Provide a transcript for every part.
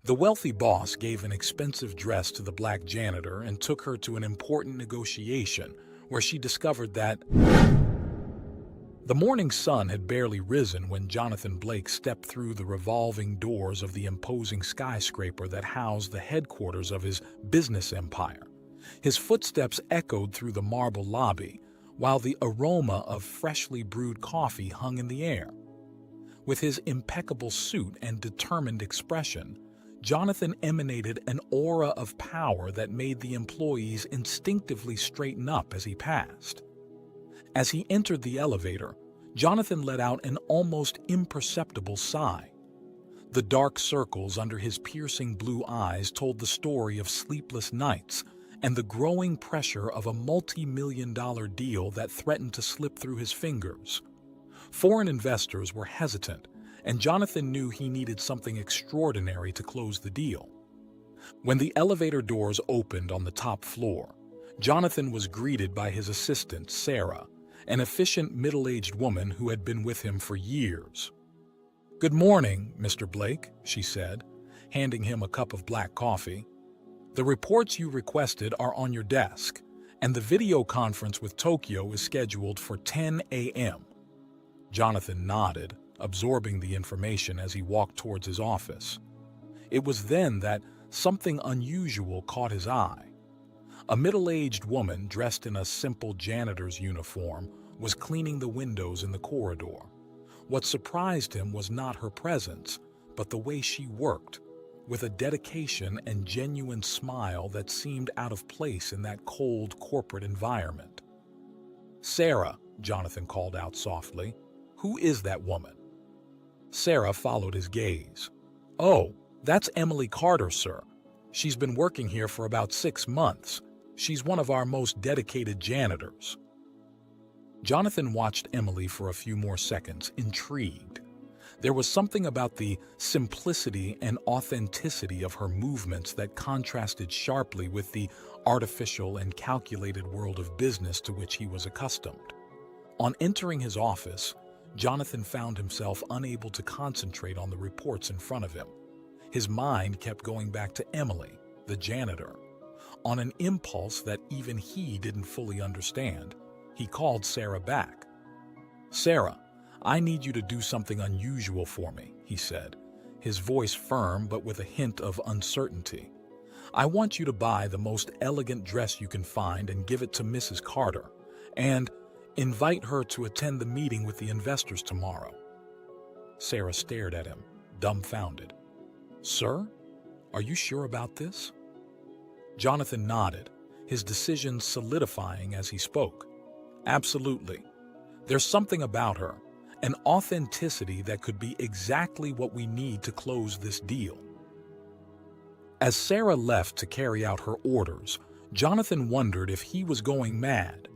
The wealthy boss gave an expensive dress to the black janitor and took her to an important negotiation where she discovered that the morning sun had barely risen when Jonathan Blake stepped through the revolving doors of the imposing skyscraper that housed the headquarters of his business empire. His footsteps echoed through the marble lobby, while the aroma of freshly brewed coffee hung in the air. With his impeccable suit and determined expression, Jonathan emanated an aura of power that made the employees instinctively straighten up as he passed. As he entered the elevator, Jonathan let out an almost imperceptible sigh. The dark circles under his piercing blue eyes told the story of sleepless nights and the growing pressure of a multi-million-dollar deal that threatened to slip through his fingers. Foreign investors were hesitant, and Jonathan knew he needed something extraordinary to close the deal. When the elevator doors opened on the top floor, Jonathan was greeted by his assistant, Sarah, an efficient middle-aged woman who had been with him for years. "Good morning, Mr. Blake," she said, handing him a cup of black coffee. "The reports you requested are on your desk, and the video conference with Tokyo is scheduled for 10 a.m. Jonathan nodded, absorbing the information as he walked towards his office. It was then that something unusual caught his eye. A middle-aged woman dressed in a simple janitor's uniform was cleaning the windows in the corridor. What surprised him was not her presence, but the way she worked, with a dedication and genuine smile that seemed out of place in that cold corporate environment. "Sarah," Jonathan called out softly, "who is that woman?" Sarah followed his gaze. "Oh, that's Emily Carter, sir. She's been working here for about 6 months. She's one of our most dedicated janitors." Jonathan watched Emily for a few more seconds, intrigued. There was something about the simplicity and authenticity of her movements that contrasted sharply with the artificial and calculated world of business to which he was accustomed. On entering his office, Jonathan found himself unable to concentrate on the reports in front of him. His mind kept going back to Emily, the janitor. On an impulse that even he didn't fully understand, he called Sarah back. "Sarah, I need you to do something unusual for me," he said, his voice firm but with a hint of uncertainty. "I want you to buy the most elegant dress you can find and give it to Mrs. Carter, and invite her to attend the meeting with the investors tomorrow." Sarah stared at him, dumbfounded. "Sir, are you sure about this?" Jonathan nodded, his decision solidifying as he spoke. "Absolutely. There's something about her, an authenticity that could be exactly what we need to close this deal." As Sarah left to carry out her orders, Jonathan wondered if he was going mad.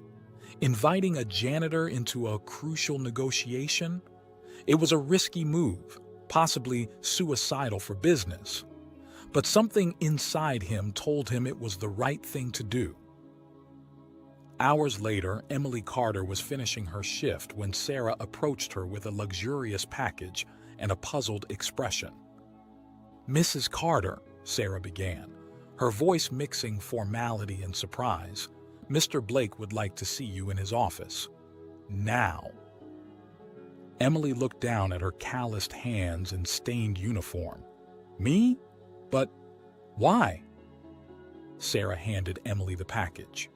Inviting a janitor into a crucial negotiation? It was a risky move, possibly suicidal for business. But something inside him told him it was the right thing to do. Hours later, Emily Carter was finishing her shift when Sarah approached her with a luxurious package and a puzzled expression. "Mrs. Carter," Sarah began, her voice mixing formality and surprise, "Mr. Blake would like to see you in his office. Now." Emily looked down at her calloused hands and stained uniform. "Me? But why?" Sarah handed Emily the package.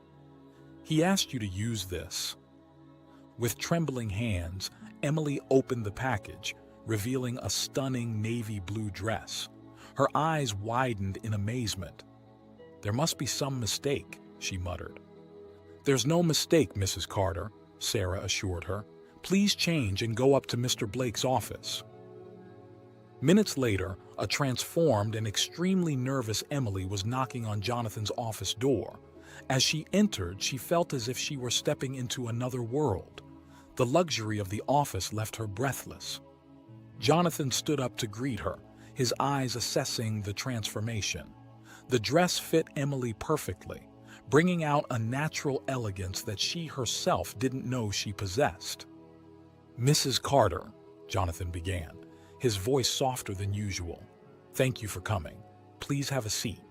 "He asked you to use this." With trembling hands, Emily opened the package, revealing a stunning navy blue dress. Her eyes widened in amazement. "There must be some mistake," she muttered. "There's no mistake, Mrs. Carter," Sarah assured her. "Please change and go up to Mr. Blake's office." Minutes later, a transformed and extremely nervous Emily was knocking on Jonathan's office door. As she entered, she felt as if she were stepping into another world. The luxury of the office left her breathless. Jonathan stood up to greet her, his eyes assessing the transformation. The dress fit Emily perfectly, bringing out a natural elegance that she herself didn't know she possessed. "Mrs. Carter," Jonathan began, his voice softer than usual, Thank you for coming. Please have a seat.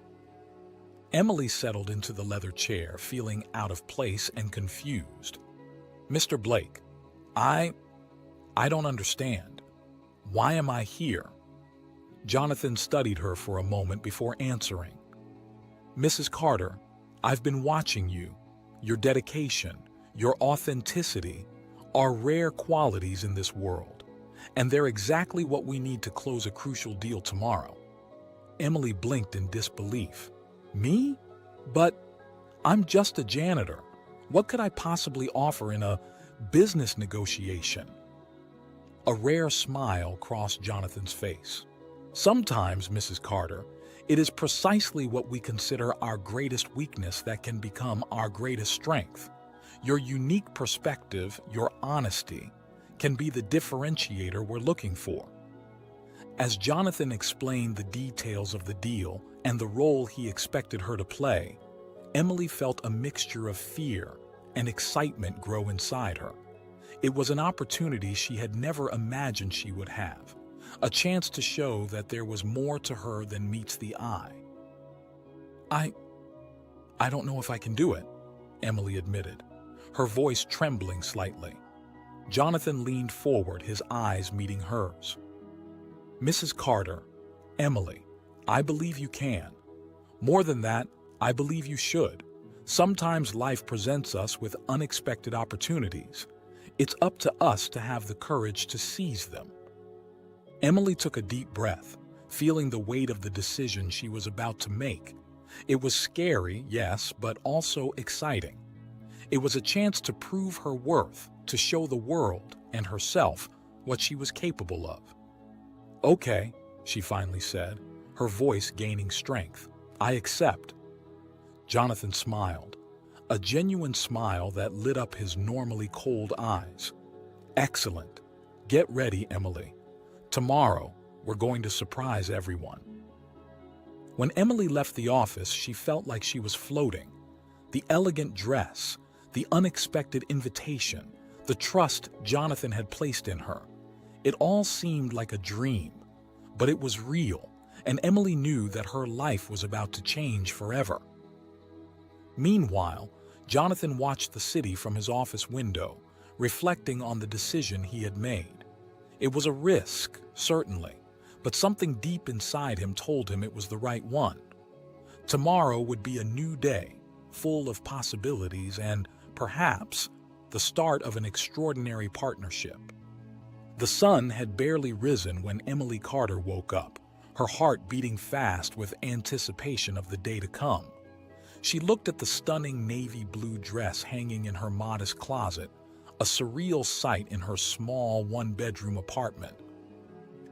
Emily settled into the leather chair, feeling out of place and confused. Mr. Blake, I don't understand. Why am I here? Jonathan studied her for a moment before answering. Mrs. Carter, I've been watching you. Your dedication, your authenticity are rare qualities in this world, and they're exactly what we need to close a crucial deal tomorrow. Emily blinked in disbelief. Me? But I'm just a janitor. What could I possibly offer in a business negotiation? A rare smile crossed Jonathan's face. Sometimes, Mrs. Carter, it is precisely what we consider our greatest weakness that can become our greatest strength. Your unique perspective, your honesty, can be the differentiator we're looking for. As Jonathan explained the details of the deal and the role he expected her to play, Emily felt a mixture of fear and excitement grow inside her. It was an opportunity she had never imagined she would have, a chance to show that there was more to her than meets the eye. I don't know if I can do it, Emily admitted, her voice trembling slightly. Jonathan leaned forward, his eyes meeting hers. Mrs. Carter, Emily, I believe you can. More than that, I believe you should. Sometimes life presents us with unexpected opportunities. It's up to us to have the courage to seize them. Emily took a deep breath, feeling the weight of the decision she was about to make. It was scary, yes, but also exciting. It was a chance to prove her worth, to show the world and herself what she was capable of. Okay, she finally said, her voice gaining strength. I accept. Jonathan smiled, a genuine smile that lit up his normally cold eyes. Excellent. Get ready, Emily. Tomorrow, we're going to surprise everyone. When Emily left the office, she felt like she was floating. The elegant dress, the unexpected invitation, the trust Jonathan had placed in her. It all seemed like a dream, but it was real, and Emily knew that her life was about to change forever. Meanwhile, Jonathan watched the city from his office window, reflecting on the decision he had made. It was a risk, certainly, but something deep inside him told him it was the right one. Tomorrow would be a new day, full of possibilities and, perhaps, the start of an extraordinary partnership. The sun had barely risen when Emily Carter woke up, her heart beating fast with anticipation of the day to come. She looked at the stunning navy blue dress hanging in her modest closet, a surreal sight in her small one-bedroom apartment.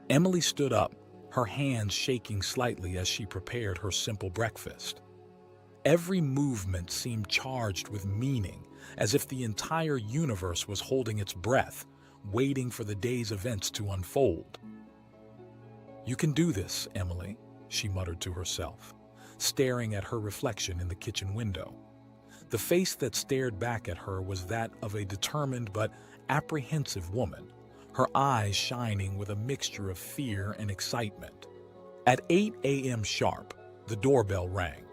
Emily stood up, her hands shaking slightly as she prepared her simple breakfast. Every movement seemed charged with meaning, as if the entire universe was holding its breath, waiting for the day's events to unfold. You can do this, Emily, she muttered to herself, staring at her reflection in the kitchen window. The face that stared back at her was that of a determined but apprehensive woman, her eyes shining with a mixture of fear and excitement. At 8 a.m. sharp, the doorbell rang.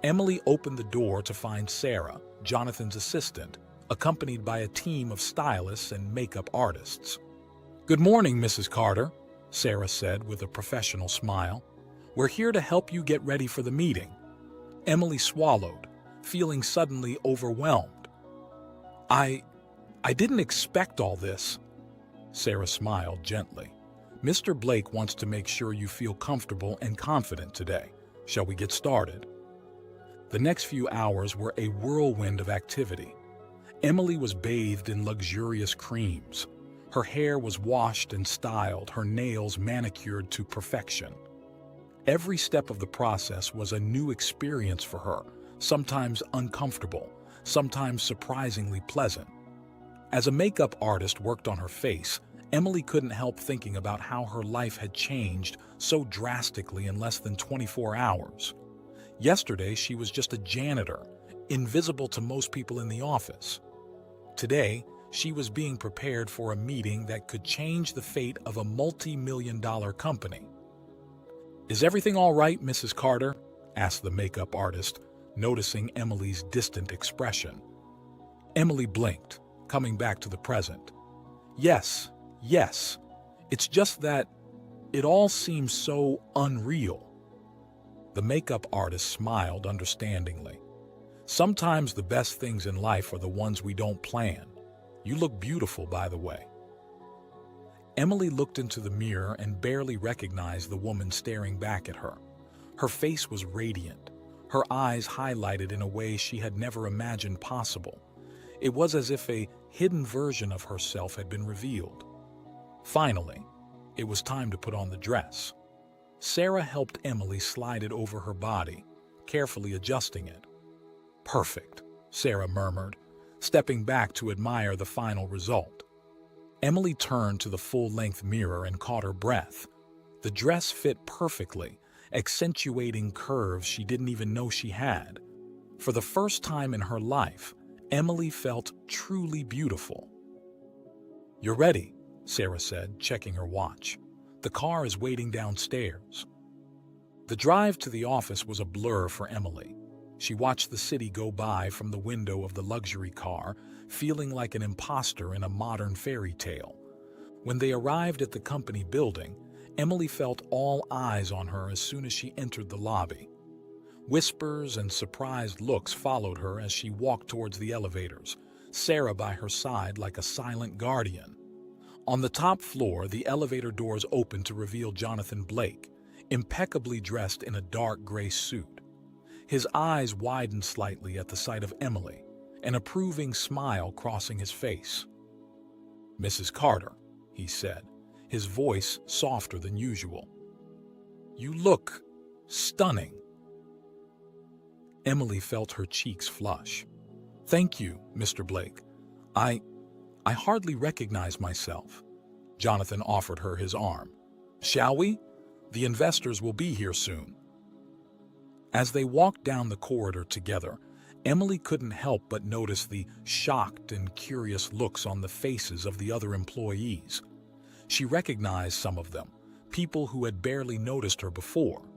Emily opened the door to find Sarah, Jonathan's assistant, accompanied by a team of stylists and makeup artists. Good morning, Mrs. Carter, Sarah said with a professional smile. We're here to help you get ready for the meeting. Emily swallowed, feeling suddenly overwhelmed. I didn't expect all this. Sarah smiled gently. Mr. Blake wants to make sure you feel comfortable and confident today. Shall we get started? The next few hours were a whirlwind of activity. Emily was bathed in luxurious creams. Her hair was washed and styled, her nails manicured to perfection. Every step of the process was a new experience for her, sometimes uncomfortable, sometimes surprisingly pleasant. As a makeup artist worked on her face, Emily couldn't help thinking about how her life had changed so drastically in less than 24 hours. Yesterday, she was just a janitor, invisible to most people in the office. Today, she was being prepared for a meeting that could change the fate of a multi-million-dollar company. "Is everything all right, Mrs. Carter?" asked the makeup artist, noticing Emily's distant expression. Emily blinked, coming back to the present. "Yes, yes. It's just that it all seems so unreal." The makeup artist smiled understandingly. "Sometimes the best things in life are the ones we don't plan. You look beautiful, by the way." Emily looked into the mirror and barely recognized the woman staring back at her. Her face was radiant, her eyes highlighted in a way she had never imagined possible. It was as if a hidden version of herself had been revealed. Finally, it was time to put on the dress. Sarah helped Emily slide it over her body, carefully adjusting it. "Perfect," Sarah murmured, stepping back to admire the final result. Emily turned to the full-length mirror and caught her breath. The dress fit perfectly, accentuating curves she didn't even know she had. For the first time in her life, Emily felt truly beautiful. "You're ready," Sarah said, checking her watch. "The car is waiting downstairs." The drive to the office was a blur for Emily. She watched the city go by from the window of the luxury car, feeling like an imposter in a modern fairy tale. When they arrived at the company building, Emily felt all eyes on her as soon as she entered the lobby. Whispers and surprised looks followed her as she walked towards the elevators, Sarah by her side like a silent guardian. On the top floor, the elevator doors opened to reveal Jonathan Blake, impeccably dressed in a dark gray suit. His eyes widened slightly at the sight of Emily, an approving smile crossing his face. "Mrs. Carter," he said, his voice softer than usual. "You look stunning." Emily felt her cheeks flush. "Thank you, Mr. Blake. I hardly recognize myself." Jonathan offered her his arm. "Shall we? The investors will be here soon." As they walked down the corridor together, Emily couldn't help but notice the shocked and curious looks on the faces of the other employees. She recognized some of them, people who had barely noticed her before.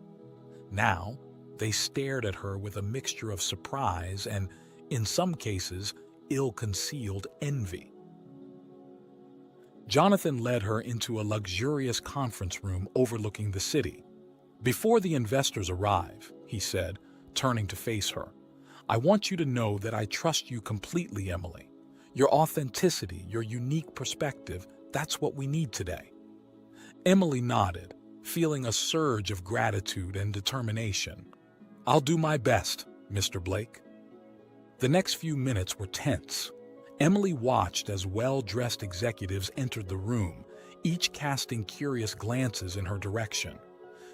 Now, they stared at her with a mixture of surprise and, in some cases, ill-concealed envy. Jonathan led her into a luxurious conference room overlooking the city. "Before the investors arrive," he said, turning to face her, "I want you to know that I trust you completely, Emily. Your authenticity, your unique perspective, that's what we need today." Emily nodded, feeling a surge of gratitude and determination. "I'll do my best, Mr. Blake." The next few minutes were tense. Emily watched as well-dressed executives entered the room, each casting curious glances in her direction.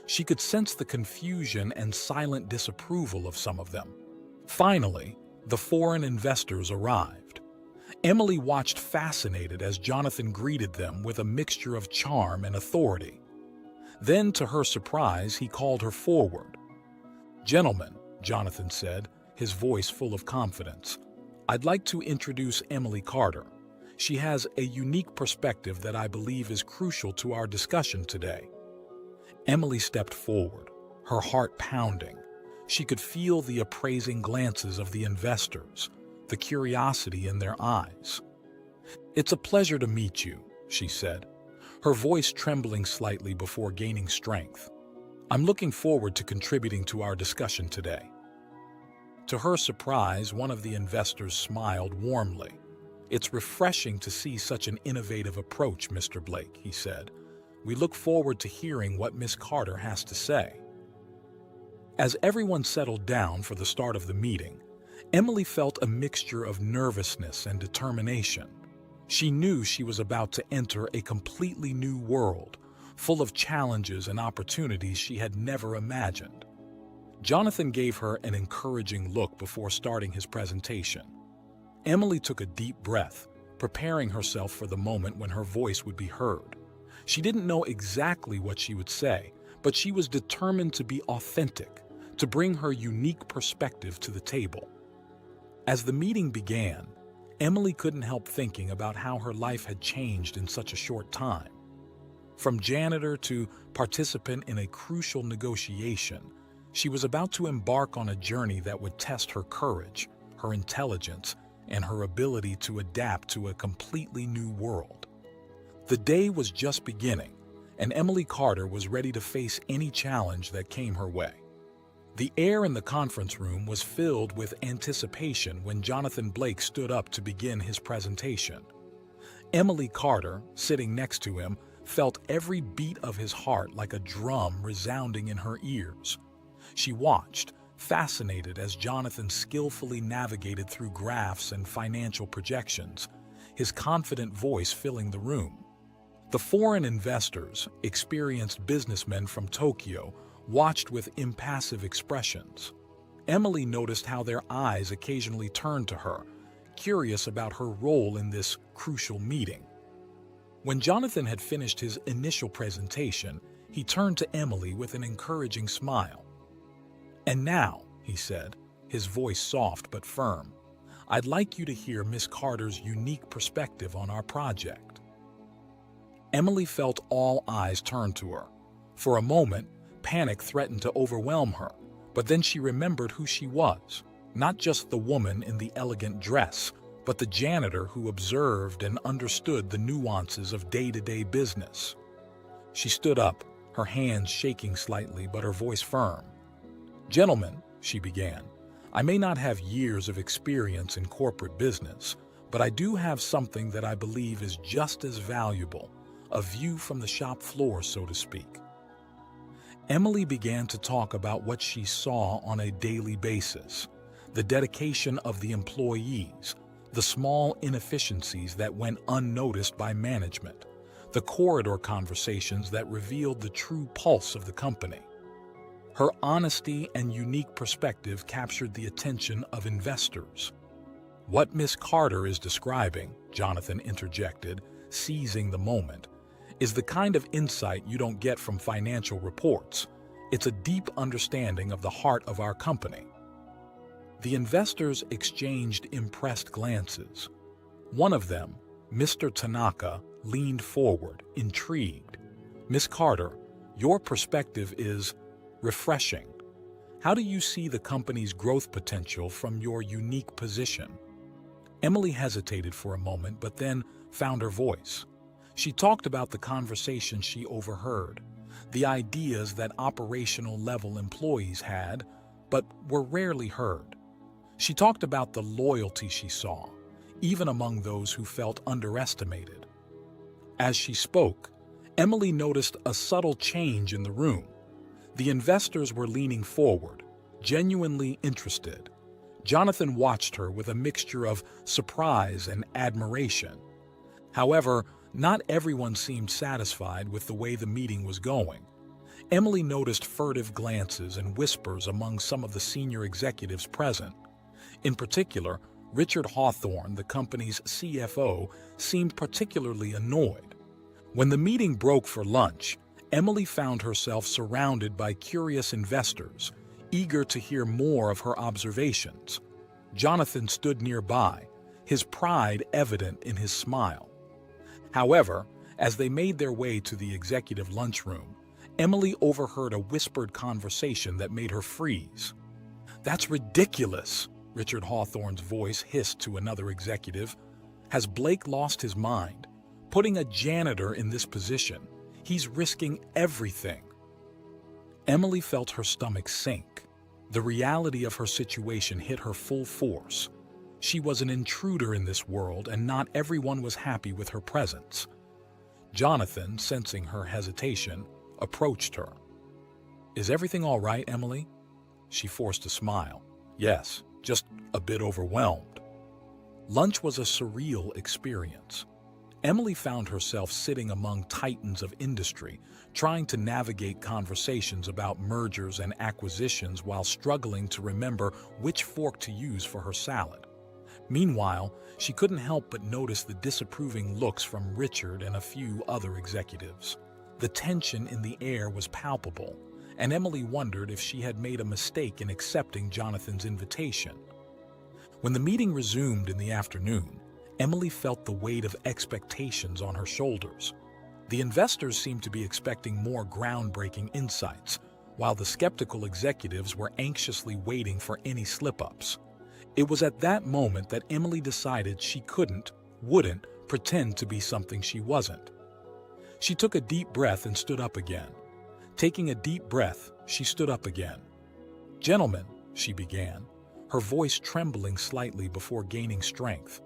She could sense the confusion and silent disapproval of some of them. Finally, the foreign investors arrived. Emily watched fascinated as Jonathan greeted them with a mixture of charm and authority. Then, to her surprise, he called her forward. "Gentlemen," Jonathan said, his voice full of confidence, "I'd like to introduce Emily Carter. She has a unique perspective that I believe is crucial to our discussion today." Emily stepped forward, her heart pounding. She could feel the appraising glances of the investors, the curiosity in their eyes. "It's a pleasure to meet you," she said, her voice trembling slightly before gaining strength. "I'm looking forward to contributing to our discussion today." To her surprise, one of the investors smiled warmly. "It's refreshing to see such an innovative approach, Mr. Blake," he said. "We look forward to hearing what Miss Carter has to say." As everyone settled down for the start of the meeting, Emily felt a mixture of nervousness and determination. She knew she was about to enter a completely new world, full of challenges and opportunities she had never imagined. Jonathan gave her an encouraging look before starting his presentation. Emily took a deep breath, preparing herself for the moment when her voice would be heard. She didn't know exactly what she would say, but she was determined to be authentic, to bring her unique perspective to the table. As the meeting began, Emily couldn't help thinking about how her life had changed in such a short time. From janitor to participant in a crucial negotiation, she was about to embark on a journey that would test her courage, her intelligence, and her ability to adapt to a completely new world. The day was just beginning, and Emily Carter was ready to face any challenge that came her way. The air in the conference room was filled with anticipation when Jonathan Blake stood up to begin his presentation. Emily Carter, sitting next to him, felt every beat of his heart like a drum resounding in her ears. She watched, fascinated as Jonathan skillfully navigated through graphs and financial projections, his confident voice filling the room. The foreign investors, experienced businessmen from Tokyo, watched with impassive expressions. Emily noticed how their eyes occasionally turned to her, curious about her role in this crucial meeting. When Jonathan had finished his initial presentation, he turned to Emily with an encouraging smile. "And now," he said, his voice soft but firm, "I'd like you to hear Miss Carter's unique perspective on our project." Emily felt all eyes turn to her. For a moment, panic threatened to overwhelm her, but then she remembered who she was, not just the woman in the elegant dress, but the janitor who observed and understood the nuances of day-to-day business. She stood up, her hands shaking slightly but her voice firm. "Gentlemen," she began, "I may not have years of experience in corporate business, but I do have something that I believe is just as valuable, a view from the shop floor, so to speak." Emily began to talk about what she saw on a daily basis, the dedication of the employees, the small inefficiencies that went unnoticed by management, the corridor conversations that revealed the true pulse of the company. Her honesty and unique perspective captured the attention of investors. "What Miss Carter is describing," Jonathan interjected, seizing the moment, "is the kind of insight you don't get from financial reports. It's a deep understanding of the heart of our company." The investors exchanged impressed glances. One of them, Mr. Tanaka, leaned forward, intrigued. "Miss Carter, your perspective is refreshing. How do you see the company's growth potential from your unique position?" Emily hesitated for a moment, but then found her voice. She talked about the conversation she overheard, the ideas that operational-level employees had, but were rarely heard. She talked about the loyalty she saw, even among those who felt underestimated. As she spoke, Emily noticed a subtle change in the room. The investors were leaning forward, genuinely interested. Jonathan watched her with a mixture of surprise and admiration. However, not everyone seemed satisfied with the way the meeting was going. Emily noticed furtive glances and whispers among some of the senior executives present. In particular, Richard Hawthorne, the company's CFO, seemed particularly annoyed. When the meeting broke for lunch, Emily found herself surrounded by curious investors, eager to hear more of her observations. Jonathan stood nearby, his pride evident in his smile. However, as they made their way to the executive lunchroom, Emily overheard a whispered conversation that made her freeze. "That's ridiculous," Richard Hawthorne's voice hissed to another executive. "Has Blake lost his mind? Putting a janitor in this position, he's risking everything." Emily felt her stomach sink. The reality of her situation hit her full force. She was an intruder in this world, and not everyone was happy with her presence. Jonathan, sensing her hesitation, approached her. "Is everything all right, Emily?" She forced a smile. "Yes, just a bit overwhelmed." Lunch was a surreal experience. Emily found herself sitting among titans of industry, trying to navigate conversations about mergers and acquisitions while struggling to remember which fork to use for her salad. Meanwhile, she couldn't help but notice the disapproving looks from Richard and a few other executives. The tension in the air was palpable, and Emily wondered if she had made a mistake in accepting Jonathan's invitation. When the meeting resumed in the afternoon, Emily felt the weight of expectations on her shoulders. The investors seemed to be expecting more groundbreaking insights, while the skeptical executives were anxiously waiting for any slip-ups. It was at that moment that Emily decided she wouldn't pretend to be something she wasn't. She took a deep breath and stood up again. Taking a deep breath, she stood up again. "Gentlemen," she began, her voice trembling slightly before gaining strength,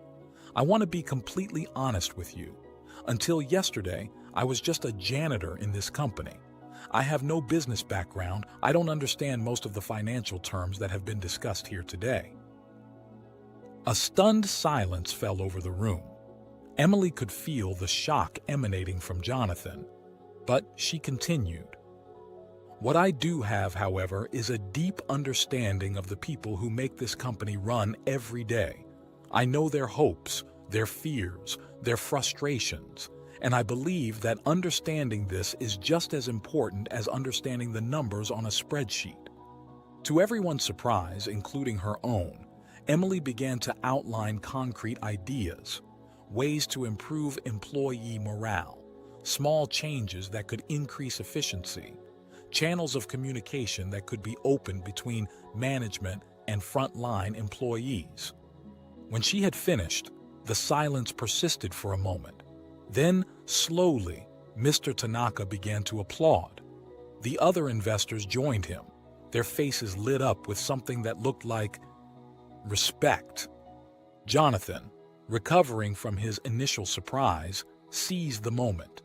"I want to be completely honest with you. Until yesterday, I was just a janitor in this company. I have no business background. I don't understand most of the financial terms that have been discussed here today." A stunned silence fell over the room. Emily could feel the shock emanating from Jonathan, but she continued. "What I do have, however, is a deep understanding of the people who make this company run every day. I know their hopes, their fears, their frustrations, and I believe that understanding this is just as important as understanding the numbers on a spreadsheet." To everyone's surprise, including her own, Emily began to outline concrete ideas, ways to improve employee morale, small changes that could increase efficiency, channels of communication that could be opened between management and frontline employees. When she had finished, the silence persisted for a moment. Then, slowly, Mr. Tanaka began to applaud. The other investors joined him, their faces lit up with something that looked like respect. Jonathan, recovering from his initial surprise, seized the moment.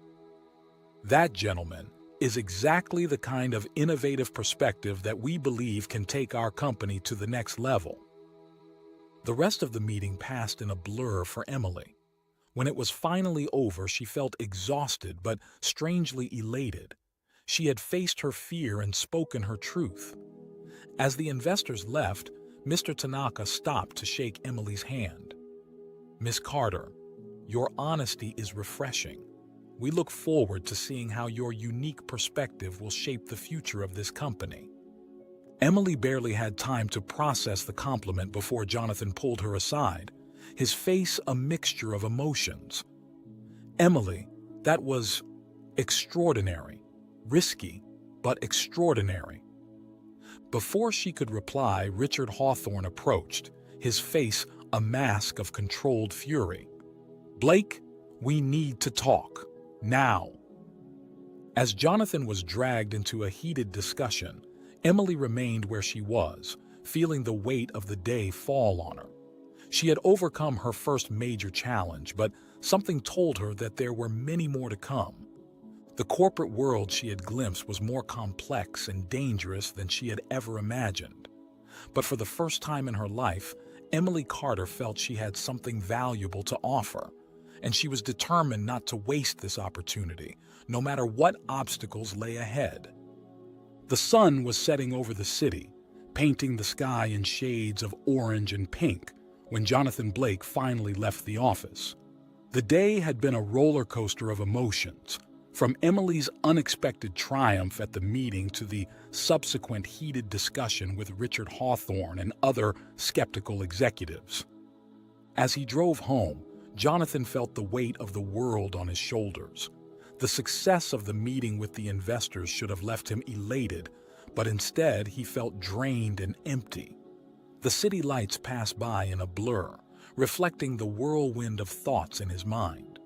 "That, gentlemen, is exactly the kind of innovative perspective that we believe can take our company to the next level." The rest of the meeting passed in a blur for Emily. When it was finally over, she felt exhausted but strangely elated. She had faced her fear and spoken her truth. As the investors left, Mr. Tanaka stopped to shake Emily's hand. "Miss Carter, your honesty is refreshing. We look forward to seeing how your unique perspective will shape the future of this company." Emily barely had time to process the compliment before Jonathan pulled her aside, his face a mixture of emotions. "Emily, that was extraordinary, risky, but extraordinary." Before she could reply, Richard Hawthorne approached, his face a mask of controlled fury. "Blake, we need to talk. Now." As Jonathan was dragged into a heated discussion, Emily remained where she was, feeling the weight of the day fall on her. She had overcome her first major challenge, but something told her that there were many more to come. The corporate world she had glimpsed was more complex and dangerous than she had ever imagined. But for the first time in her life, Emily Carter felt she had something valuable to offer, and she was determined not to waste this opportunity, no matter what obstacles lay ahead. The sun was setting over the city, painting the sky in shades of orange and pink, when Jonathan Blake finally left the office. The day had been a roller coaster of emotions, from Emily's unexpected triumph at the meeting to the subsequent heated discussion with Richard Hawthorne and other skeptical executives. As he drove home, Jonathan felt the weight of the world on his shoulders. The success of the meeting with the investors should have left him elated, but instead he felt drained and empty. The city lights passed by in a blur, reflecting the whirlwind of thoughts in his mind.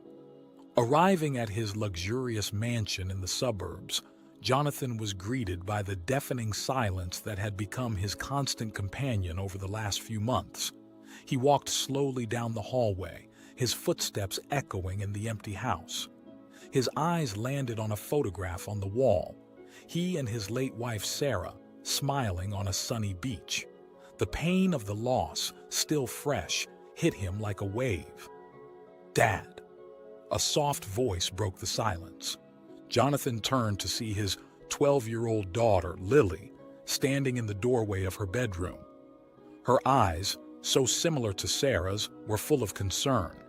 Arriving at his luxurious mansion in the suburbs, Jonathan was greeted by the deafening silence that had become his constant companion over the last few months. He walked slowly down the hallway, his footsteps echoing in the empty house. His eyes landed on a photograph on the wall, he and his late wife Sarah, smiling on a sunny beach. The pain of the loss, still fresh, hit him like a wave. "Dad." A soft voice broke the silence. Jonathan turned to see his 12-year-old daughter, Lily, standing in the doorway of her bedroom. Her eyes, so similar to Sarah's, were full of concern.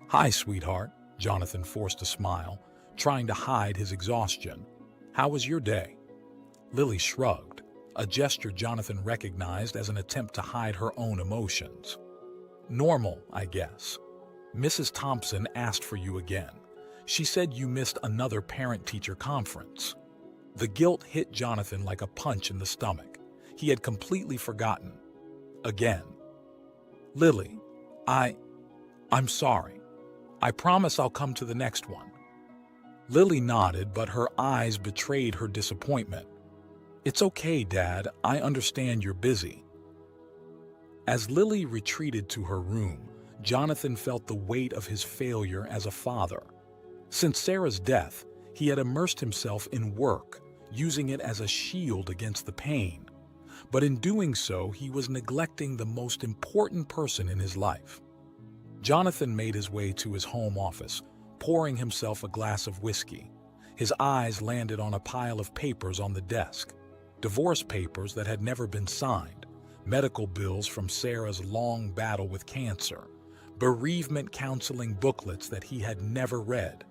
"Hi, sweetheart," Jonathan forced a smile, trying to hide his exhaustion. "How was your day?" Lily shrugged, a gesture Jonathan recognized as an attempt to hide her own emotions. "Normal, I guess. Mrs. Thompson asked for you again. She said you missed another parent-teacher conference. The guilt hit Jonathan like a punch in the stomach. He had completely forgotten. Again. Lily, I'm sorry. I promise I'll come to the next one. Lily nodded, but her eyes betrayed her disappointment. It's okay, Dad. I understand you're busy. As Lily retreated to her room, Jonathan felt the weight of his failure as a father. Since Sarah's death, he had immersed himself in work, using it as a shield against the pain. But in doing so, he was neglecting the most important person in his life. Jonathan made his way to his home office, pouring himself a glass of whiskey. His eyes landed on a pile of papers on the desk. Divorce papers that had never been signed, medical bills from Sarah's long battle with cancer, bereavement counseling booklets that he had never read.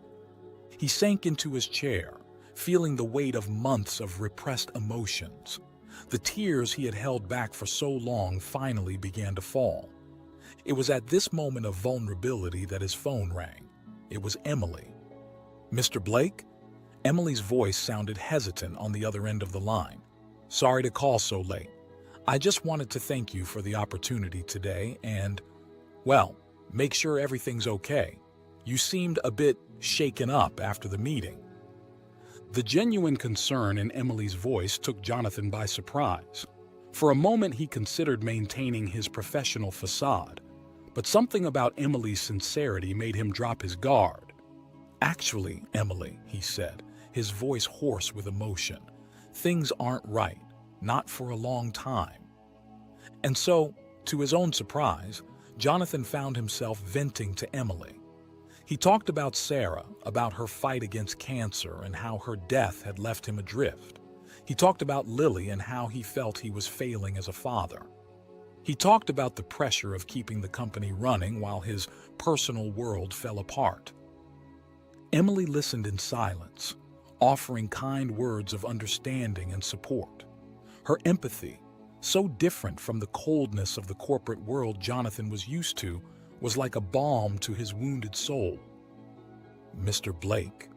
He sank into his chair, feeling the weight of months of repressed emotions. The tears he had held back for so long finally began to fall. It was at this moment of vulnerability that his phone rang. It was Emily. Mr. Blake? Emily's voice sounded hesitant on the other end of the line. Sorry to call so late. I just wanted to thank you for the opportunity today and, well, make sure everything's okay. You seemed a bit shaken up after the meeting. The genuine concern in Emily's voice took Jonathan by surprise. For a moment, he considered maintaining his professional facade, but something about Emily's sincerity made him drop his guard. Actually, Emily, he said, his voice hoarse with emotion, things aren't right, not for a long time. And so, to his own surprise, Jonathan found himself venting to Emily. He talked about Sarah, about her fight against cancer and how her death had left him adrift. He talked about Lily and how he felt he was failing as a father. He talked about the pressure of keeping the company running while his personal world fell apart. Emily listened in silence, offering kind words of understanding and support. Her empathy, so different from the coldness of the corporate world Jonathan was used to, was like a balm to his wounded soul. Mr. Blake,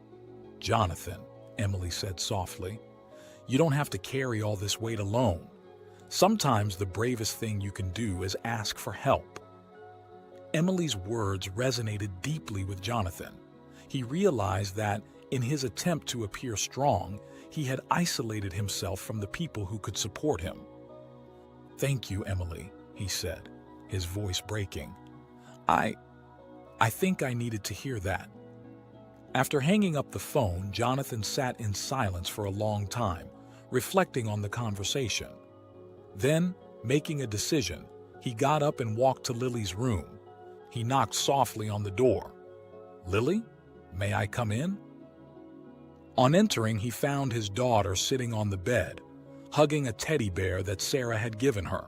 Jonathan, Emily said softly, you don't have to carry all this weight alone. Sometimes the bravest thing you can do is ask for help. Emily's words resonated deeply with Jonathan. He realized that, in his attempt to appear strong, he had isolated himself from the people who could support him. Thank you, Emily, he said, his voice breaking. I think I needed to hear that. After hanging up the phone, Jonathan sat in silence for a long time, reflecting on the conversation. Then, making a decision, he got up and walked to Lily's room. He knocked softly on the door. Lily, may I come in? On entering, he found his daughter sitting on the bed, hugging a teddy bear that Sarah had given her.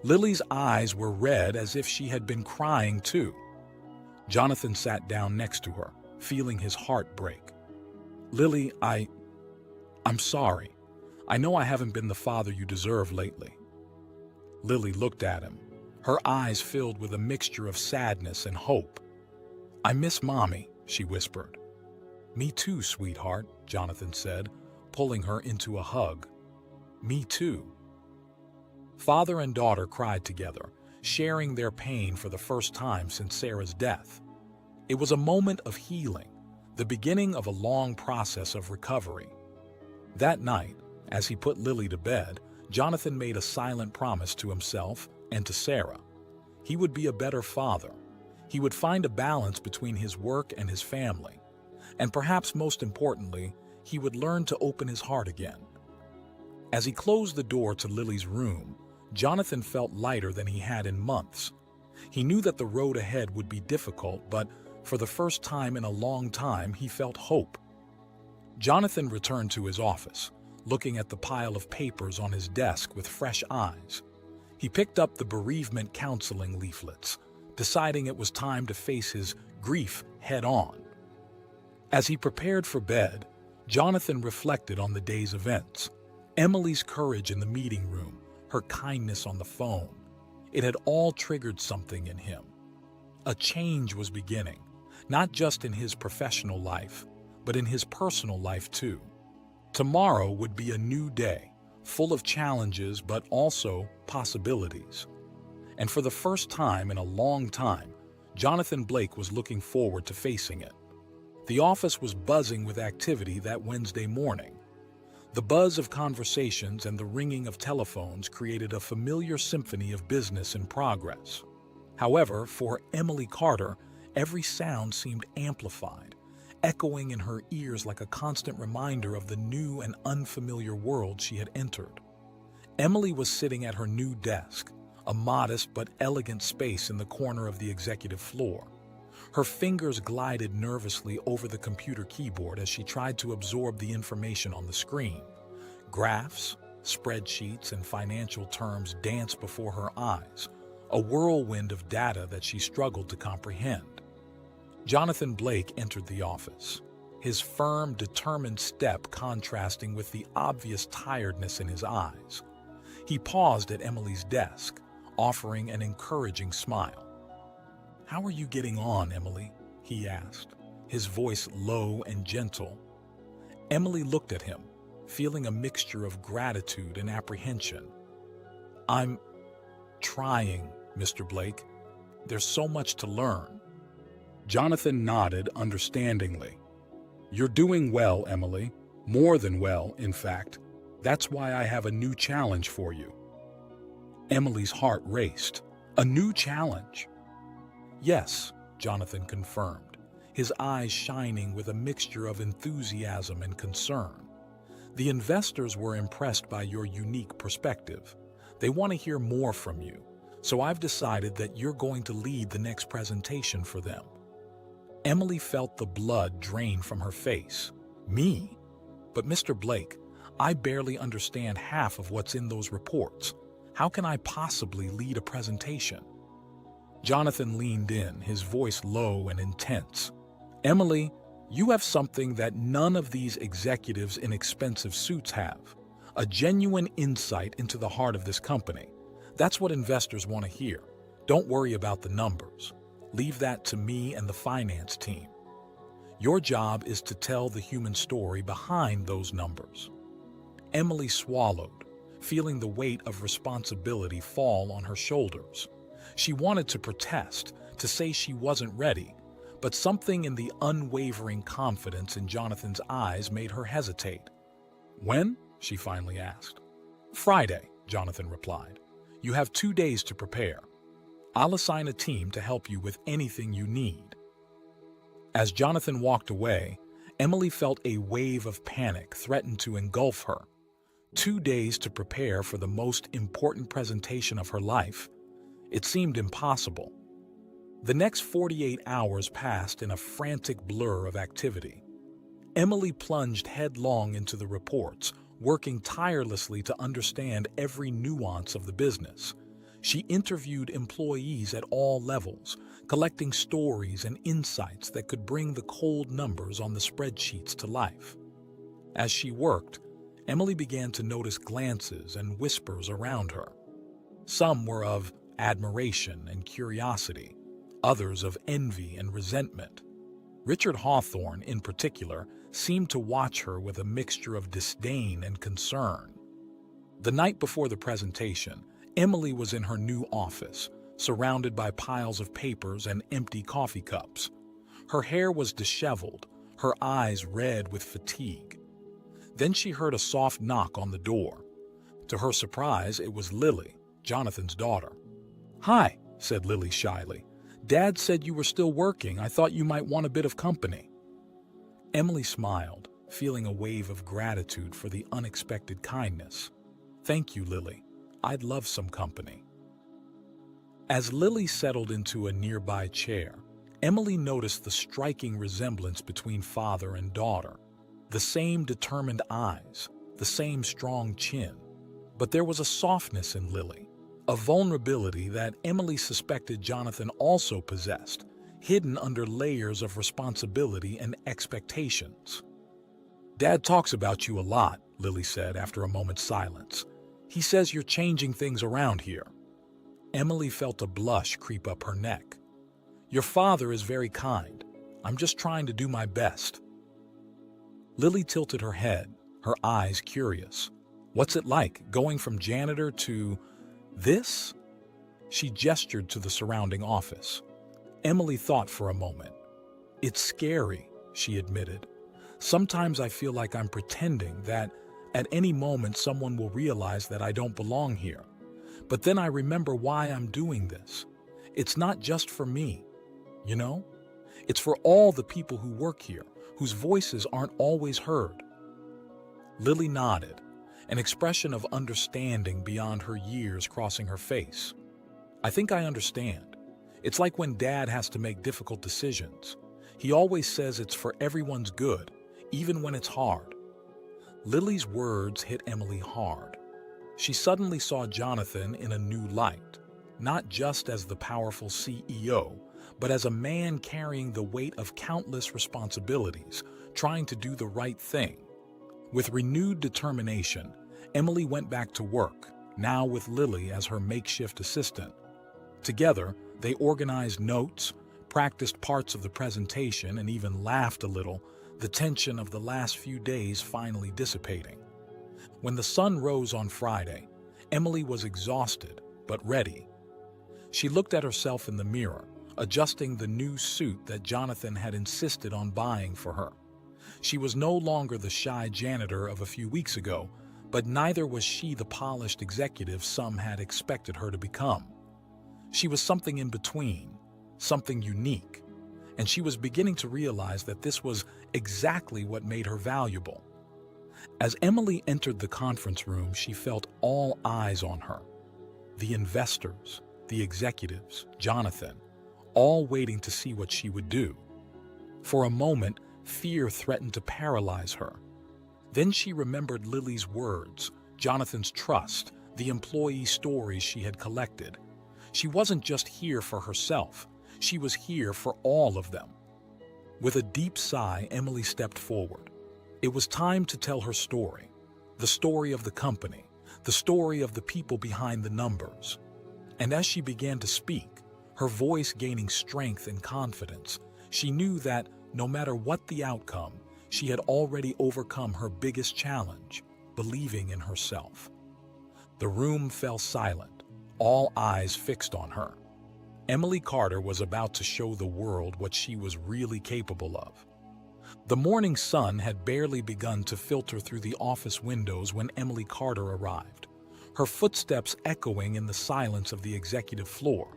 Lily's eyes were red as if she had been crying too. Jonathan sat down next to her, feeling his heart break. Lily, I'm sorry. I know I haven't been the father you deserve lately. Lily looked at him, her eyes filled with a mixture of sadness and hope. I miss Mommy, she whispered. Me too, sweetheart, Jonathan said, pulling her into a hug. Me too. Father and daughter cried together, sharing their pain for the first time since Sarah's death. It was a moment of healing, the beginning of a long process of recovery. That night, as he put Lily to bed, Jonathan made a silent promise to himself and to Sarah. He would be a better father. He would find a balance between his work and his family. And perhaps most importantly, he would learn to open his heart again. As he closed the door to Lily's room, Jonathan felt lighter than he had in months. He knew that the road ahead would be difficult, but for the first time in a long time, he felt hope. Jonathan returned to his office, looking at the pile of papers on his desk with fresh eyes. He picked up the bereavement counseling leaflets, deciding it was time to face his grief head-on. As he prepared for bed, Jonathan reflected on the day's events. Emily's courage in the meeting room, her kindness on the phone. It had all triggered something in him. A change was beginning. not just in his professional life, but in his personal life too. Tomorrow would be a new day, full of challenges but also possibilities. And for the first time in a long time, Jonathan Blake was looking forward to facing it. The office was buzzing with activity that Wednesday morning. The buzz of conversations and the ringing of telephones created a familiar symphony of business in progress. However, for Emily Carter, every sound seemed amplified, echoing in her ears like a constant reminder of the new and unfamiliar world she had entered. Emily was sitting at her new desk, a modest but elegant space in the corner of the executive floor. Her fingers glided nervously over the computer keyboard as she tried to absorb the information on the screen. Graphs, spreadsheets, and financial terms danced before her eyes, a whirlwind of data that she struggled to comprehend. Jonathan Blake entered the office, his firm, determined step contrasting with the obvious tiredness in his eyes. He paused at Emily's desk, offering an encouraging smile. "How are you getting on, Emily?" he asked, his voice low and gentle. Emily looked at him, feeling a mixture of gratitude and apprehension. "I'm trying, Mr. Blake. There's so much to learn." Jonathan nodded understandingly. "You're doing well, Emily. More than well, in fact. That's why I have a new challenge for you." Emily's heart raced. "A new challenge?" "Yes," Jonathan confirmed, his eyes shining with a mixture of enthusiasm and concern. "The investors were impressed by your unique perspective. They want to hear more from you, so I've decided that you're going to lead the next presentation for them." Emily felt the blood drain from her face. "Me? But Mr. Blake, I barely understand half of what's in those reports. How can I possibly lead a presentation?" Jonathan leaned in, his voice low and intense. "Emily, you have something that none of these executives in expensive suits have. A genuine insight into the heart of this company. That's what investors want to hear. Don't worry about the numbers. Leave that to me and the finance team. Your job is to tell the human story behind those numbers." Emily swallowed, feeling the weight of responsibility fall on her shoulders. She wanted to protest, to say she wasn't ready, but something in the unwavering confidence in Jonathan's eyes made her hesitate. "When?" she finally asked. "Friday," Jonathan replied. "You have 2 days to prepare. I'll assign a team to help you with anything you need." As Jonathan walked away, Emily felt a wave of panic threaten to engulf her. 2 days to prepare for the most important presentation of her life. It seemed impossible. The next 48 hours passed in a frantic blur of activity. Emily plunged headlong into the reports, working tirelessly to understand every nuance of the business. She interviewed employees at all levels, collecting stories and insights that could bring the cold numbers on the spreadsheets to life. As she worked, Emily began to notice glances and whispers around her. Some were of admiration and curiosity, others of envy and resentment. Richard Hawthorne, in particular, seemed to watch her with a mixture of disdain and concern. The night before the presentation, Emily was in her new office, surrounded by piles of papers and empty coffee cups. Her hair was disheveled, her eyes red with fatigue. Then she heard a soft knock on the door. To her surprise, it was Lily, Jonathan's daughter. "Hi," said Lily shyly. "Dad said you were still working. I thought you might want a bit of company." Emily smiled, feeling a wave of gratitude for the unexpected kindness. "Thank you, Lily. I'd love some company." As Lily settled into a nearby chair, Emily noticed the striking resemblance between father and daughter. The same determined eyes, the same strong chin. But there was a softness in Lily, a vulnerability that Emily suspected Jonathan also possessed, hidden under layers of responsibility and expectations. "Dad talks about you a lot," Lily said after a moment's silence. "He says you're changing things around here." Emily felt a blush creep up her neck. "Your father is very kind. I'm just trying to do my best." Lily tilted her head, her eyes curious. "What's it like, going from janitor to this?" She gestured to the surrounding office. Emily thought for a moment. "It's scary," she admitted. "Sometimes I feel like I'm pretending that at any moment someone will realize that I don't belong here. But then I remember why I'm doing this. It's not just for me, you know? It's for all the people who work here, whose voices aren't always heard." Lily nodded, an expression of understanding beyond her years crossing her face. "I think I understand. It's like when Dad has to make difficult decisions. He always says it's for everyone's good, even when it's hard." Lily's words hit Emily hard. She suddenly saw Jonathan in a new light, not just as the powerful CEO, but as a man carrying the weight of countless responsibilities, trying to do the right thing. With renewed determination, Emily went back to work, now with Lily as her makeshift assistant. Together, they organized notes, practiced parts of the presentation, and even laughed a little, the tension of the last few days finally dissipating. When the sun rose on Friday, Emily was exhausted, but ready. She looked at herself in the mirror, adjusting the new suit that Jonathan had insisted on buying for her. She was no longer the shy janitor of a few weeks ago, but neither was she the polished executive some had expected her to become. She was something in between, something unique, and she was beginning to realize that this was exactly what made her valuable. As Emily entered the conference room, she felt all eyes on her. The investors, the executives, Jonathan, all waiting to see what she would do. For a moment, fear threatened to paralyze her. Then she remembered Lily's words, Jonathan's trust, the employee stories she had collected. She wasn't just here for herself, she was here for all of them. With a deep sigh, Emily stepped forward. It was time to tell her story, the story of the company, the story of the people behind the numbers. And as she began to speak, her voice gaining strength and confidence, she knew that no matter what the outcome, she had already overcome her biggest challenge, believing in herself. The room fell silent, all eyes fixed on her. Emily Carter was about to show the world what she was really capable of. The morning sun had barely begun to filter through the office windows when Emily Carter arrived, her footsteps echoing in the silence of the executive floor.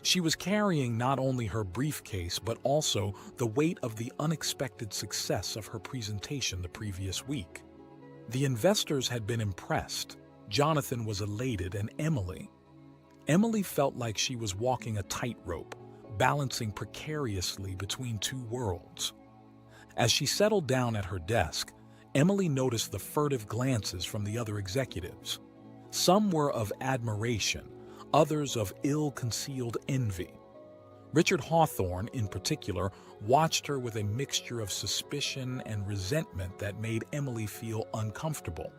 She was carrying not only her briefcase but also the weight of the unexpected success of her presentation the previous week. The investors had been impressed, Jonathan was elated, and Emily felt like she was walking a tightrope, balancing precariously between two worlds. As she settled down at her desk, Emily noticed the furtive glances from the other executives. Some were of admiration, others of ill-concealed envy. Richard Hawthorne, in particular, watched her with a mixture of suspicion and resentment that made Emily feel uncomfortable.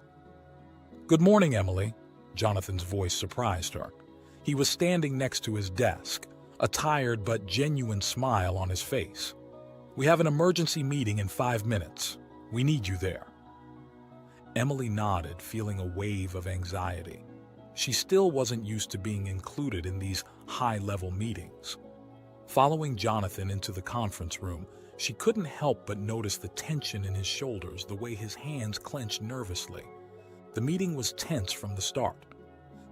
"Good morning, Emily," Jonathan's voice surprised her. He was standing next to his desk, a tired but genuine smile on his face. "We have an emergency meeting in 5 minutes. We need you there." Emily nodded, feeling a wave of anxiety. She still wasn't used to being included in these high-level meetings. Following Jonathan into the conference room, she couldn't help but notice the tension in his shoulders, the way his hands clenched nervously. The meeting was tense from the start.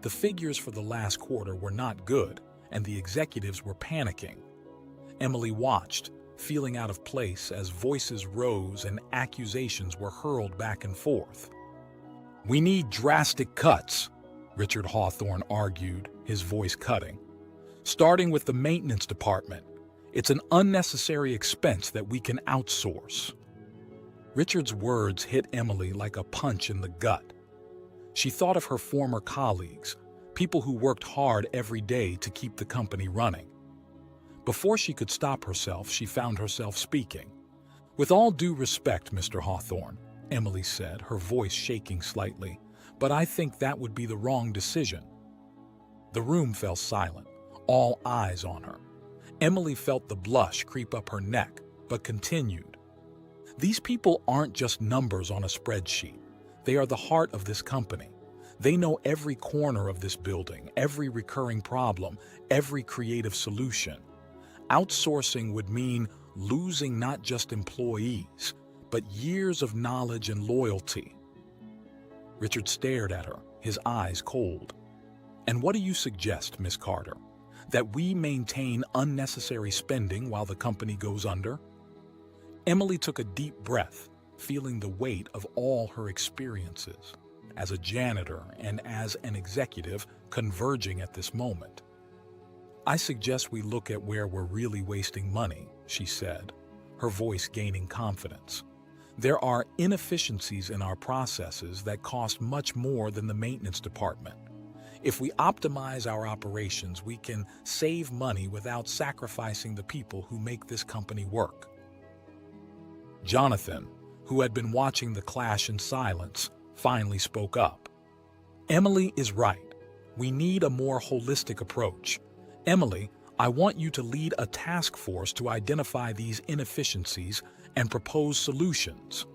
The figures for the last quarter were not good, and the executives were panicking. Emily watched, feeling out of place as voices rose and accusations were hurled back and forth. "We need drastic cuts," Richard Hawthorne argued, his voice cutting. "Starting with the maintenance department. It's an unnecessary expense that we can outsource." Richard's words hit Emily like a punch in the gut. She thought of her former colleagues, people who worked hard every day to keep the company running. Before she could stop herself, she found herself speaking. "With all due respect, Mr. Hawthorne," Emily said, her voice shaking slightly, "but I think that would be the wrong decision." The room fell silent, all eyes on her. Emily felt the blush creep up her neck, but continued. These people aren't just numbers on a spreadsheet. They are the heart of this company. They know every corner of this building, every recurring problem, every creative solution. Outsourcing would mean losing not just employees, but years of knowledge and loyalty. Richard stared at her, his eyes cold. And what do you suggest, Miss Carter? That we maintain unnecessary spending while the company goes under? Emily took a deep breath, feeling the weight of all her experiences as a janitor and as an executive converging at this moment. I suggest we look at where we're really wasting money, she said, her voice gaining confidence. There are inefficiencies in our processes that cost much more than the maintenance department. If we optimize our operations, we can save money without sacrificing the people who make this company work. Jonathan, who had been watching the clash in silence, finally spoke up. Emily is right. We need a more holistic approach. Emily, I want you to lead a task force to identify these inefficiencies and propose solutions.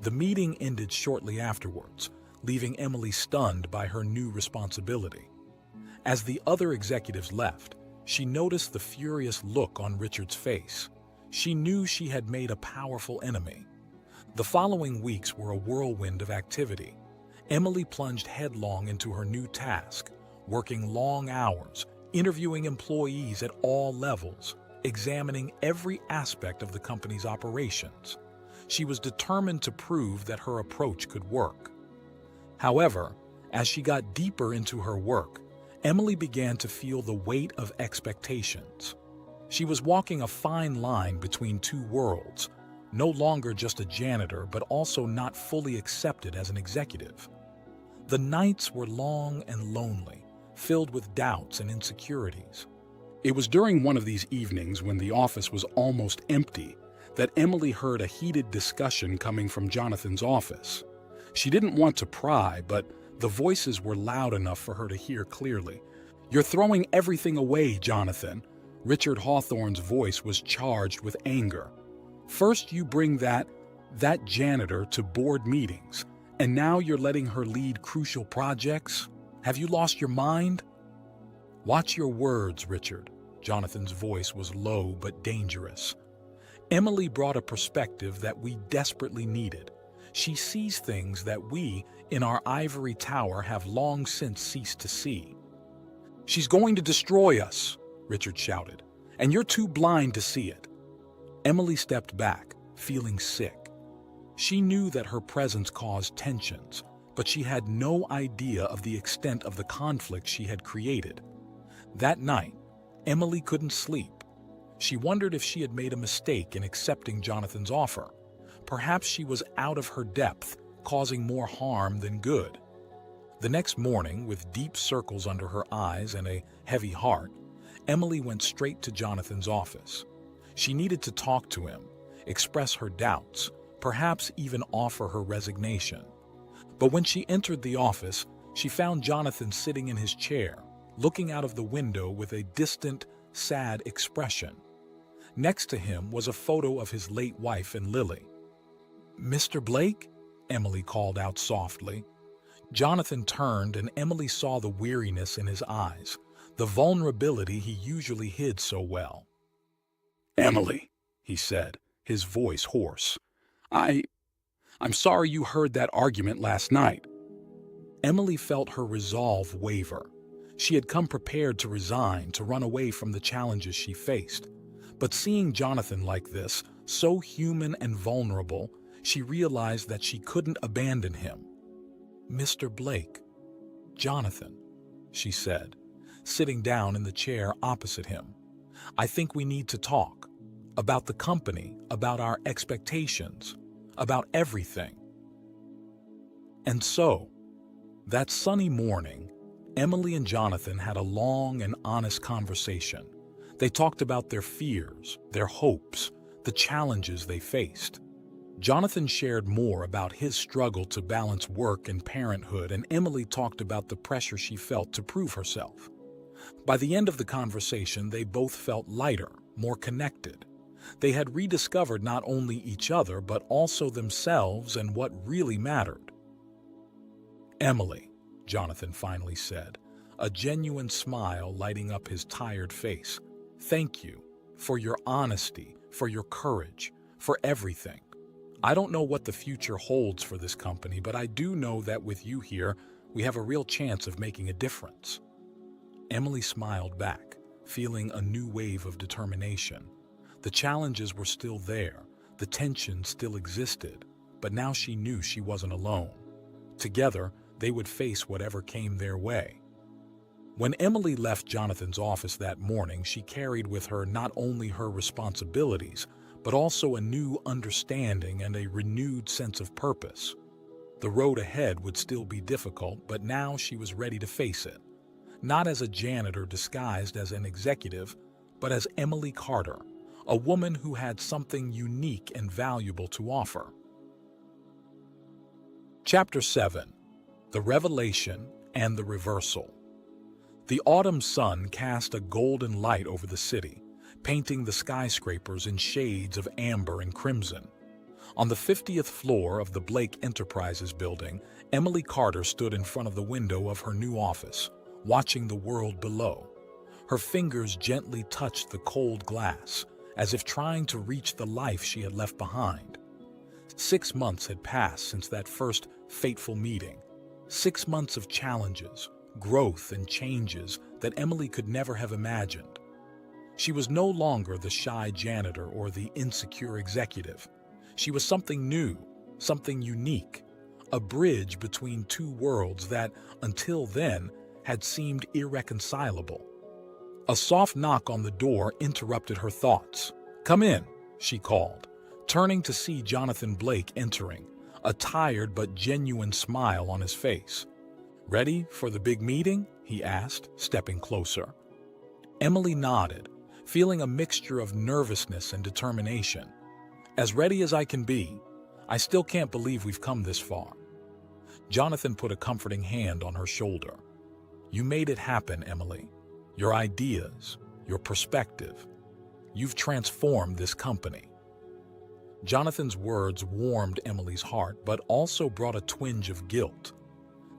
The meeting ended shortly afterwards, leaving Emily stunned by her new responsibility. As the other executives left, she noticed the furious look on Richard's face. She knew she had made a powerful enemy. The following weeks were a whirlwind of activity. Emily plunged headlong into her new task, working long hours, interviewing employees at all levels, examining every aspect of the company's operations. She was determined to prove that her approach could work. However, as she got deeper into her work, Emily began to feel the weight of expectations. She was walking a fine line between two worlds, no longer just a janitor, but also not fully accepted as an executive. The nights were long and lonely, filled with doubts and insecurities. It was during one of these evenings, when the office was almost empty, that Emily heard a heated discussion coming from Jonathan's office. She didn't want to pry, but the voices were loud enough for her to hear clearly. "You're throwing everything away, Jonathan." Richard Hawthorne's voice was charged with anger. "First you bring that janitor to board meetings, and now you're letting her lead crucial projects? Have you lost your mind?" "Watch your words, Richard." Jonathan's voice was low but dangerous. Emily brought a perspective that we desperately needed. She sees things that we, in our ivory tower, have long since ceased to see. "She's going to destroy us," Richard shouted, "and you're too blind to see it." Emily stepped back, feeling sick. She knew that her presence caused tensions, but she had no idea of the extent of the conflict she had created. That night, Emily couldn't sleep. She wondered if she had made a mistake in accepting Jonathan's offer. Perhaps she was out of her depth, causing more harm than good. The next morning, with deep circles under her eyes and a heavy heart, Emily went straight to Jonathan's office. She needed to talk to him, express her doubts, perhaps even offer her resignation. But when she entered the office, she found Jonathan sitting in his chair, looking out of the window with a distant, sad expression. Next to him was a photo of his late wife and Lily. "Mr. Blake?" Emily called out softly. Jonathan turned, and Emily saw the weariness in his eyes, the vulnerability he usually hid so well. "Emily," he said, his voice hoarse. I'm sorry you heard that argument last night." Emily felt her resolve waver. She had come prepared to resign, to run away from the challenges she faced. But seeing Jonathan like this, so human and vulnerable, she realized that she couldn't abandon him. "Mr. Blake, Jonathan," she said, sitting down in the chair opposite him. "I think we need to talk about the company, about our expectations, about everything." And so, that sunny morning, Emily and Jonathan had a long and honest conversation. They talked about their fears, their hopes, the challenges they faced. Jonathan shared more about his struggle to balance work and parenthood, and Emily talked about the pressure she felt to prove herself. By the end of the conversation, they both felt lighter, more connected. They had rediscovered not only each other but also themselves and what really mattered. "Emily," Jonathan finally said, a genuine smile lighting up his tired face. "Thank you for your honesty, for your courage, for everything. I don't know what the future holds for this company, but I do know that with you here, we have a real chance of making a difference." Emily smiled back, feeling a new wave of determination. The challenges were still there, the tension still existed, but now she knew she wasn't alone. Together, they would face whatever came their way. When Emily left Jonathan's office that morning, she carried with her not only her responsibilities, but also a new understanding and a renewed sense of purpose. The road ahead would still be difficult, but now she was ready to face it. Not as a janitor disguised as an executive, but as Emily Carter, a woman who had something unique and valuable to offer. Chapter 7. The Revelation and the Reversal. The autumn sun cast a golden light over the city, painting the skyscrapers in shades of amber and crimson. On the 50th floor of the Blake Enterprises building, Emily Carter stood in front of the window of her new office, watching the world below. Her fingers gently touched the cold glass, as if trying to reach the life she had left behind. 6 months had passed since that first fateful meeting. 6 months of challenges, growth, and changes that Emily could never have imagined. She was no longer the shy janitor or the insecure executive. She was something new, something unique, a bridge between two worlds that, until then, had seemed irreconcilable. A soft knock on the door interrupted her thoughts. "Come in," she called, turning to see Jonathan Blake entering, a tired but genuine smile on his face. "Ready for the big meeting?" he asked, stepping closer. Emily nodded, feeling a mixture of nervousness and determination. "As ready as I can be. I still can't believe we've come this far." Jonathan put a comforting hand on her shoulder. "You made it happen, Emily. Your ideas, your perspective. You've transformed this company." Jonathan's words warmed Emily's heart, but also brought a twinge of guilt.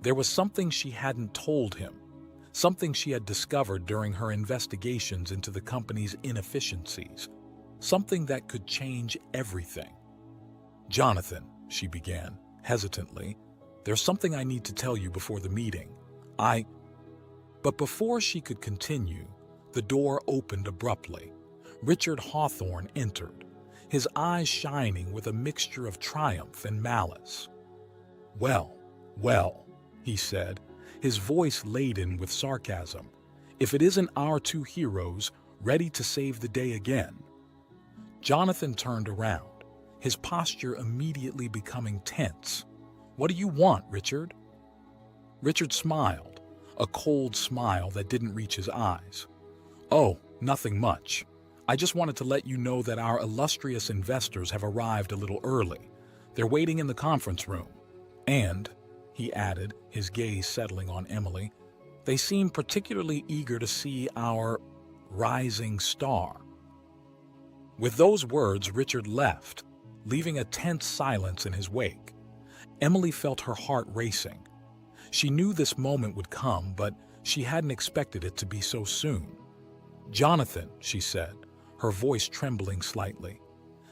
There was something she hadn't told him, something she had discovered during her investigations into the company's inefficiencies, something that could change everything. "Jonathan," she began, hesitantly, "there's something I need to tell you before the meeting. But before she could continue, the door opened abruptly. Richard Hawthorne entered, his eyes shining with a mixture of triumph and malice. "Well, well," he said, his voice laden with sarcasm, "if it isn't our two heroes ready to save the day again." Jonathan turned around, his posture immediately becoming tense. "What do you want, Richard?" Richard smiled, a cold smile that didn't reach his eyes. "Oh, nothing much. I just wanted to let you know that our illustrious investors have arrived a little early. They're waiting in the conference room. And," he added, his gaze settling on Emily, "they seem particularly eager to see our rising star." With those words, Richard left, leaving a tense silence in his wake. Emily felt her heart racing. She knew this moment would come, but she hadn't expected it to be so soon. "Jonathan," she said, her voice trembling slightly,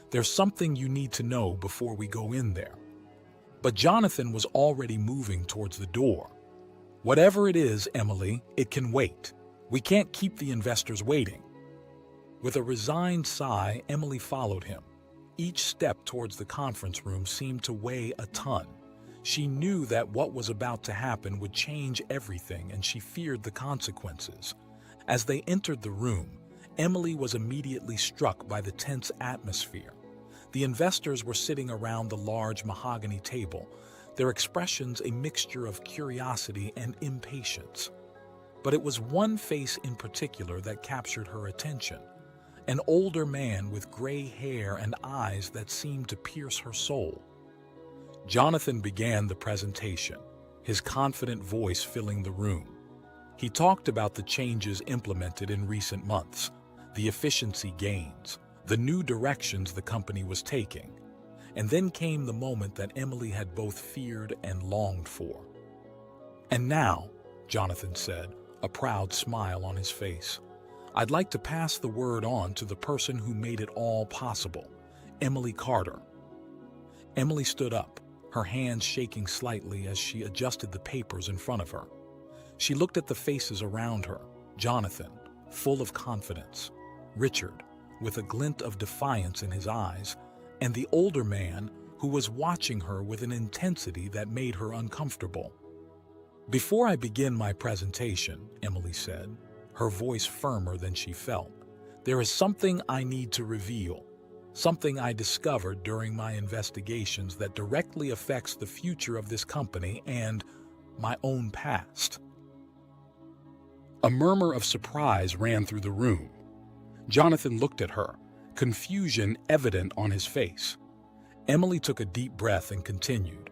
"there's something you need to know before we go in there." But Jonathan was already moving towards the door. "Whatever it is, Emily, it can wait. We can't keep the investors waiting." With a resigned sigh, Emily followed him. Each step towards the conference room seemed to weigh a ton. She knew that what was about to happen would change everything, and she feared the consequences. As they entered the room, Emily was immediately struck by the tense atmosphere. The investors were sitting around the large mahogany table, their expressions a mixture of curiosity and impatience. But it was one face in particular that captured her attention. An older man with gray hair and eyes that seemed to pierce her soul. Jonathan began the presentation, his confident voice filling the room. He talked about the changes implemented in recent months, the efficiency gains, the new directions the company was taking. And then came the moment that Emily had both feared and longed for. "And now," Jonathan said, a proud smile on his face, "I'd like to pass the word on to the person who made it all possible, Emily Carter." Emily stood up, her hands shaking slightly as she adjusted the papers in front of her. She looked at the faces around her: Jonathan, full of confidence; Richard, with a glint of defiance in his eyes; and the older man who was watching her with an intensity that made her uncomfortable. "Before I begin my presentation," Emily said, her voice firmer than she felt, "there is something I need to reveal, something I discovered during my investigations that directly affects the future of this company and my own past." A murmur of surprise ran through the room. Jonathan looked at her, confusion evident on his face. Emily took a deep breath and continued.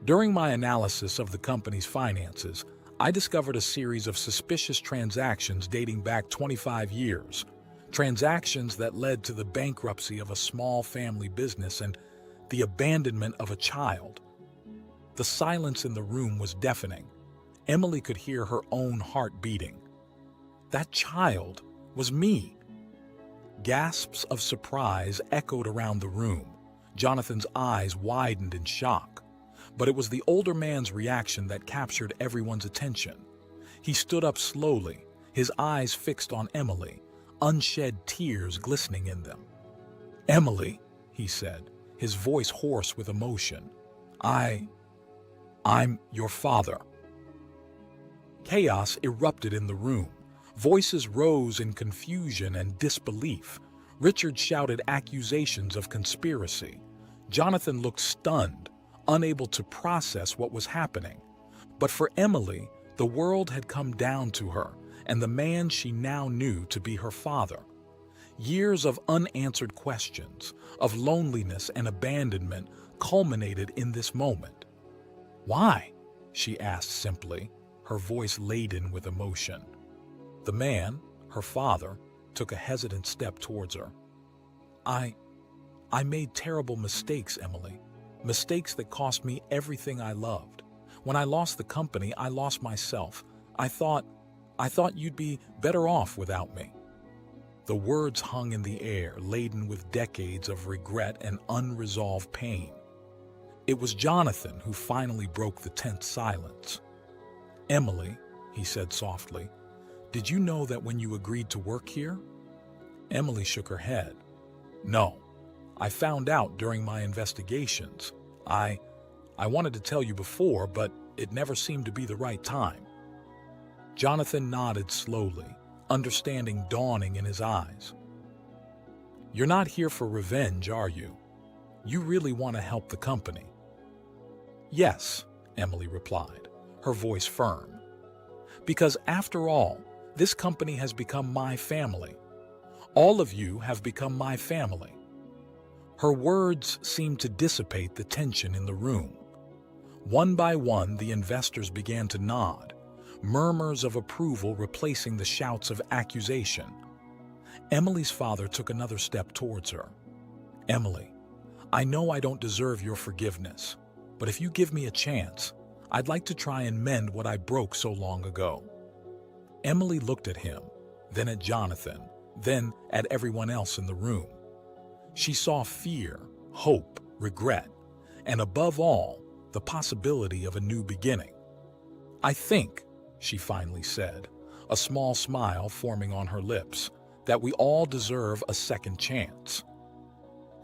"During my analysis of the company's finances, I discovered a series of suspicious transactions dating back 25 years. Transactions that led to the bankruptcy of a small family business and the abandonment of a child." The silence in the room was deafening. Emily could hear her own heart beating. That child was me. Gasps of surprise echoed around the room. Jonathan's eyes widened in shock. But it was the older man's reaction that captured everyone's attention. He stood up slowly, his eyes fixed on Emily, unshed tears glistening in them. "Emily," he said, his voice hoarse with emotion, I'm your father." Chaos erupted in the room. Voices rose in confusion and disbelief. Richard shouted accusations of conspiracy. Jonathan looked stunned, unable to process what was happening. But for Emily, the world had come down to her, and the man she now knew to be her father. Years of unanswered questions, of loneliness and abandonment culminated in this moment. "Why?" she asked simply, her voice laden with emotion. The man, her father, took a hesitant step towards her. I made terrible mistakes, Emily. Mistakes that cost me everything I loved. When I lost the company, I lost myself. I thought you'd be better off without me." The words hung in the air, laden with decades of regret and unresolved pain. It was Jonathan who finally broke the tense silence. "Emily," he said softly, "did you know that when you agreed to work here?" Emily shook her head. "No. I found out during my investigations. I wanted to tell you before, but it never seemed to be the right time." Jonathan nodded slowly, understanding dawning in his eyes. "You're not here for revenge, are you? You really want to help the company?" "Yes," Emily replied, her voice firm. "Because after all, this company has become my family. All of you have become my family." Her words seemed to dissipate the tension in the room. One by one, the investors began to nod, murmurs of approval replacing the shouts of accusation. Emily's father took another step towards her. "Emily, I know I don't deserve your forgiveness, but if you give me a chance, I'd like to try and mend what I broke so long ago." Emily looked at him, then at Jonathan, then at everyone else in the room. She saw fear, hope, regret, and above all, the possibility of a new beginning. "I think," she finally said, a small smile forming on her lips, "that we all deserve a second chance."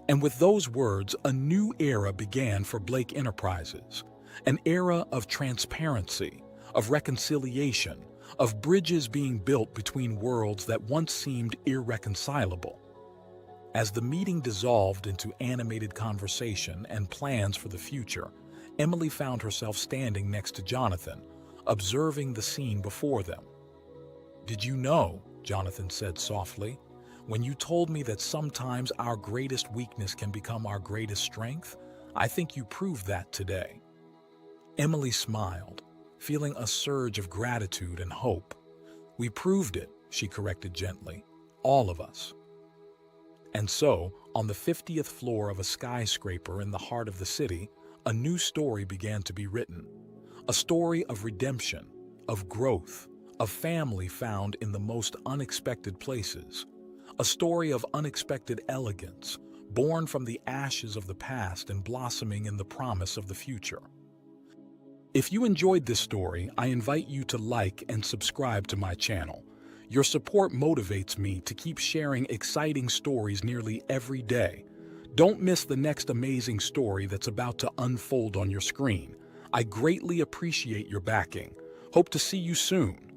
And with those words, a new era began for Blake Enterprises, an era of transparency, of reconciliation, of bridges being built between worlds that once seemed irreconcilable. As the meeting dissolved into animated conversation and plans for the future, Emily found herself standing next to Jonathan, observing the scene before them. "Did you know," Jonathan said softly, "when you told me that sometimes our greatest weakness can become our greatest strength? I think you proved that today." Emily smiled, feeling a surge of gratitude and hope. "We proved it," she corrected gently. "All of us." And so, on the 50th floor of a skyscraper in the heart of the city, a new story began to be written. A story of redemption, of growth, of family found in the most unexpected places. A story of unexpected elegance, born from the ashes of the past and blossoming in the promise of the future. If you enjoyed this story, I invite you to like and subscribe to my channel. Your support motivates me to keep sharing exciting stories nearly every day. Don't miss the next amazing story that's about to unfold on your screen. I greatly appreciate your backing. Hope to see you soon.